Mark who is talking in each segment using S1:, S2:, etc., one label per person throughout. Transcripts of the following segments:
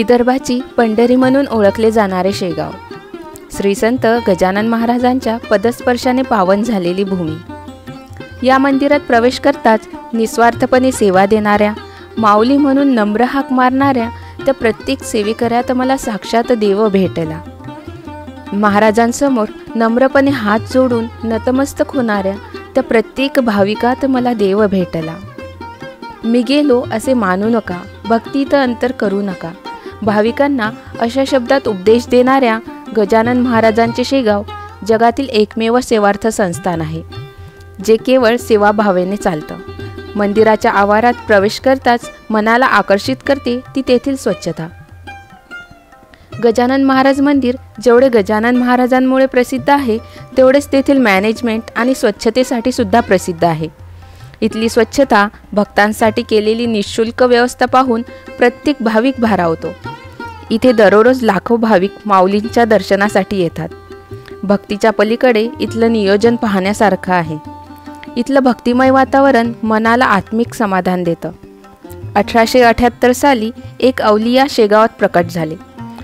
S1: विदर्भाची पंढरी म्हणून ओळखले जाणारे शेगाव, श्री संत गजानन महाराजांच्या पदस्पर्शाने पावन झालेली भूमी। या मंदिरात प्रवेश करताच निस्वार्थपणे सेवा देणाऱ्या, माऊली म्हणून नम्र हाक मारणाऱ्या त्या प्रत्येक सेवेकऱ्यात मला साक्षात देव भेटला। महाराजांसमोर नम्रपणे हात जोडून नतमस्तक होणाऱ्या त्या प्रत्येक भाविकात मला देव भेटला। मी गेलो असे मानू नका, भक्तीत अंतर करू नका। भाविकांना अशा शब्दात उपदेश देणाऱ्या गजानन महाराजांचे शेगाव जगातील एकमेव सेवार्थ संस्थान आहे, जे केवळ सेवाभावेने चालतं। मंदिराच्या आवारात प्रवेश करताच मनाला आकर्षित करते ती तेथील स्वच्छता। गजानन महाराज मंदिर जेवढे गजानन महाराजांमुळे प्रसिद्ध आहे, तेवढेच तेथील मॅनेजमेंट आणि स्वच्छतेसाठी सुद्धा प्रसिद्ध आहे। इथली स्वच्छता, भक्तांसाठी केलेली निःशुल्क व्यवस्था पाहून प्रत्येक भाविक भारावतो। इथे दररोज लाखो भाविक माऊलींच्या दर्शनासाठी येतात। भक्तीच्या पलीकडे इथलं नियोजन पाहण्यासारखं आहे। इथलं भक्तिमय वातावरण मनाला आत्मिक समाधान देतं। 1878 साली एक अवलिया शेगावात प्रकट झाले।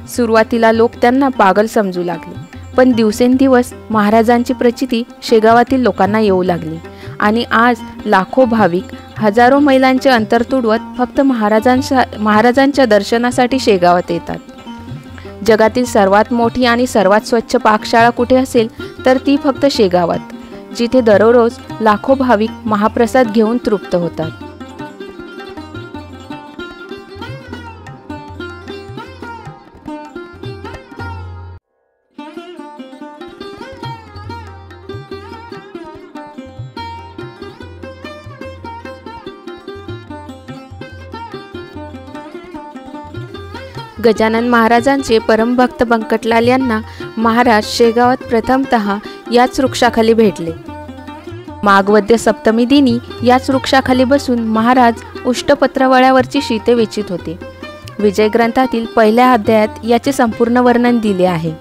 S1: सुरुवातीला लोक त्यांना पागल समजू लागले, पण दिवसेंदिवस महाराजांची प्रचिती शेगावातील लोकांना येऊ लागली आणि आज लाखो भाविक हजारो मैलांचे अंतर तुडवत फक्त महाराजांच्या दर्शनासाठी शेगावात येतात। जगातील सर्वात मोठी आणि सर्वात स्वच्छ पाकशाळा कुठे असेल तर ती फक्त शेगावात, जिथे दररोज लाखो भाविक महाप्रसाद घेऊन तृप्त होतात। गजानन महाराजांचे परमभक्त बंकटलाल यांना महाराज शेगावात प्रथमतः याच वृक्षाखाली भेटले। माघवद्य सप्तमी दिनी याच वृक्षाखाली बसून महाराज उष्टपत्रवळ्यावरची शीते वेचीत होते। विजय ग्रंथातील पहिल्या अध्यायात याचे संपूर्ण वर्णन दिले आहे।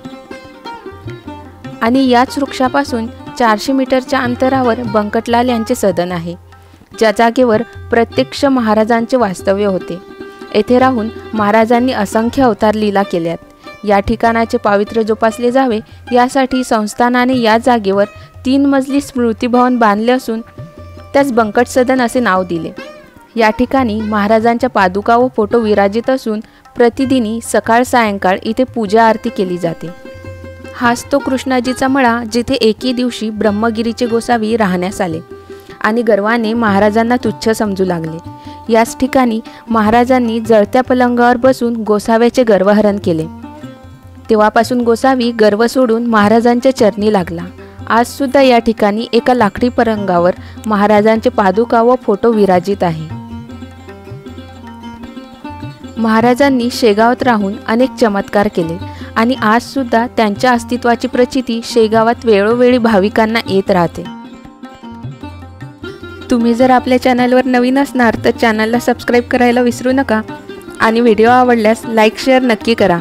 S1: आणि याच वृक्षापासून 400 मीटरच्या अंतरावर बंकटलाल यांचे सदन आहे, ज्या जागेवर प्रत्यक्ष महाराजांचे वास्तव्य होते। येथे राहून महाराजांनी असंख्य अवतार लीला केल्यात। या ठिकाणाचे पावित्र्य जोपासले जावे यासाठी संस्थानाने या जागेवर 3 मजली स्मृतिभवन बांधले असून त्यास बंकट सदन असे नाव दिले। या ठिकाणी महाराजांच्या पादुका व फोटो विराजित असून प्रतिदिनी सकाळ सायंकाळ इथे पूजा आरती केली जाते। हाच तो कृष्णाजीचा मळा, जिथे एके दिवशी ब्रह्मगिरीचे गोसावी राहण्यास आले आणि गर्वाने महाराजांना तुच्छ समजू लागले। याच ठिकाणी महाराजांनी जळत्या पलंगावर बसून गोसाव्याचे गर्वहरण केले। तेव्हापासून गोसावी गर्व सोडून महाराजांच्या चरणी लागला। आज सुद्धा या ठिकाणी एका लाकडी पलंगावर महाराजांचे पादुका व फोटो विराजित आहे। महाराजांनी शेगावात राहून अनेक चमत्कार केले आणि आज सुद्धा त्यांच्या अस्तित्वाची प्रचिती शेगावात वेळोवेळी भाविकांना येत राहते। तुम्ही जर आपल्या चॅनलवर नवीन असणार तर चॅनलला सबस्क्राईब करायला विसरू नका आणि व्हिडिओ आवडल्यास लाईक शेअर नक्की करा।